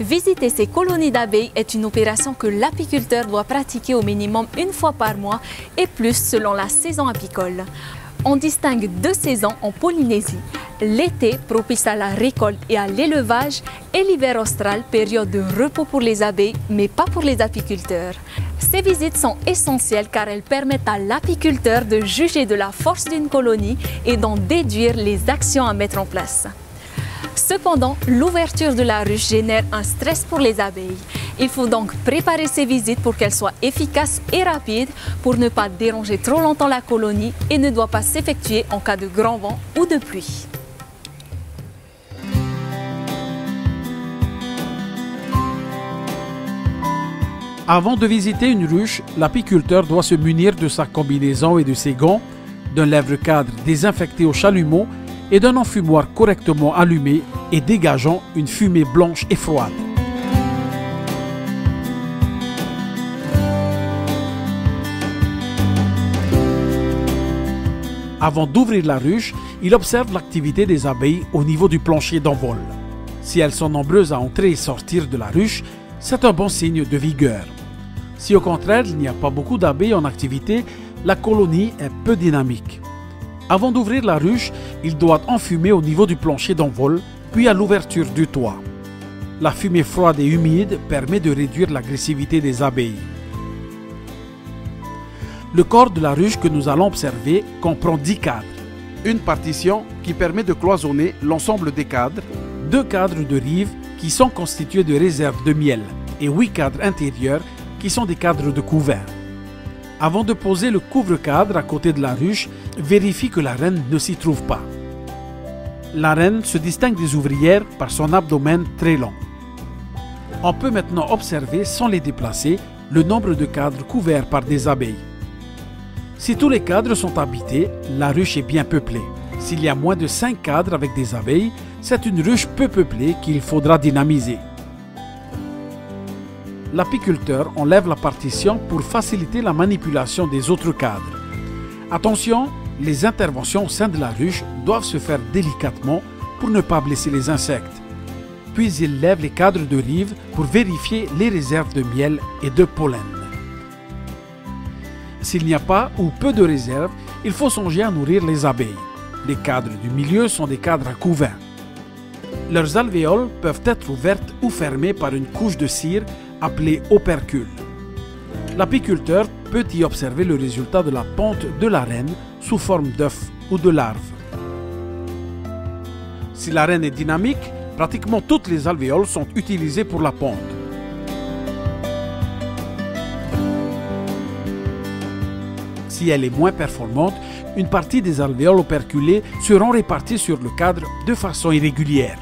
Visiter ces colonies d'abeilles est une opération que l'apiculteur doit pratiquer au minimum une fois par mois et plus selon la saison apicole. On distingue deux saisons en Polynésie. L'été, propice à la récolte et à l'élevage, et l'hiver austral, période de repos pour les abeilles, mais pas pour les apiculteurs. Ces visites sont essentielles car elles permettent à l'apiculteur de juger de la force d'une colonie et d'en déduire les actions à mettre en place. Cependant, l'ouverture de la ruche génère un stress pour les abeilles. Il faut donc préparer ces visites pour qu'elles soient efficaces et rapides pour ne pas déranger trop longtemps la colonie et ne doit pas s'effectuer en cas de grand vent ou de pluie. Avant de visiter une ruche, l'apiculteur doit se munir de sa combinaison et de ses gants, d'un lèvre-cadre désinfecté au chalumeau et d'un enfumoir correctement allumé et dégageant une fumée blanche et froide. Avant d'ouvrir la ruche, il observe l'activité des abeilles au niveau du plancher d'envol. Si elles sont nombreuses à entrer et sortir de la ruche, c'est un bon signe de vigueur. Si au contraire il n'y a pas beaucoup d'abeilles en activité, la colonie est peu dynamique. Avant d'ouvrir la ruche, il doit enfumer au niveau du plancher d'envol, puis à l'ouverture du toit. La fumée froide et humide permet de réduire l'agressivité des abeilles. Le corps de la ruche que nous allons observer comprend 10 cadres. Une partition qui permet de cloisonner l'ensemble des cadres, 2 cadres de rive qui sont constitués de réserves de miel et 8 cadres intérieurs qui sont des cadres de couvert. Avant de poser le couvre-cadre à côté de la ruche, vérifie que la reine ne s'y trouve pas. La reine se distingue des ouvrières par son abdomen très long. On peut maintenant observer, sans les déplacer, le nombre de cadres couverts par des abeilles. Si tous les cadres sont habités, la ruche est bien peuplée. S'il y a moins de 5 cadres avec des abeilles, c'est une ruche peu peuplée qu'il faudra dynamiser. L'apiculteur enlève la partition pour faciliter la manipulation des autres cadres. Attention, les interventions au sein de la ruche doivent se faire délicatement pour ne pas blesser les insectes. Puis il lève les cadres de rive pour vérifier les réserves de miel et de pollen. S'il n'y a pas ou peu de réserves, il faut songer à nourrir les abeilles. Les cadres du milieu sont des cadres à couvain. Leurs alvéoles peuvent être ouvertes ou fermées par une couche de cire appelée opercule. L'apiculteur peut y observer le résultat de la ponte de la reine sous forme d'œuf ou de larve. Si la reine est dynamique, pratiquement toutes les alvéoles sont utilisées pour la ponte. Si elle est moins performante, une partie des alvéoles operculées seront réparties sur le cadre de façon irrégulière.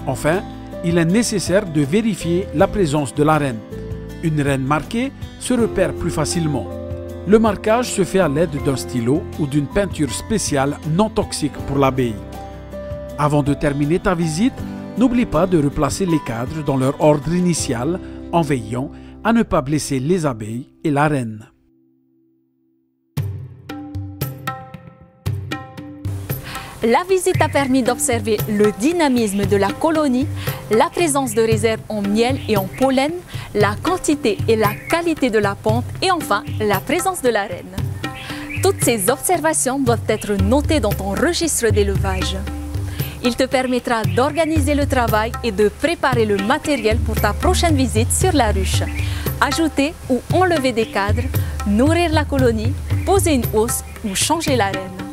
Enfin, il est nécessaire de vérifier la présence de la reine. Une reine marquée se repère plus facilement. Le marquage se fait à l'aide d'un stylo ou d'une peinture spéciale non toxique pour l'abeille. Avant de terminer ta visite, n'oublie pas de replacer les cadres dans leur ordre initial en veillant à ne pas blesser les abeilles et la reine. La visite a permis d'observer le dynamisme de la colonie, la présence de réserves en miel et en pollen, la quantité et la qualité de la ponte et enfin la présence de la reine. Toutes ces observations doivent être notées dans ton registre d'élevage. Il te permettra d'organiser le travail et de préparer le matériel pour ta prochaine visite sur la ruche. Ajouter ou enlever des cadres, nourrir la colonie, poser une housse ou changer la reine.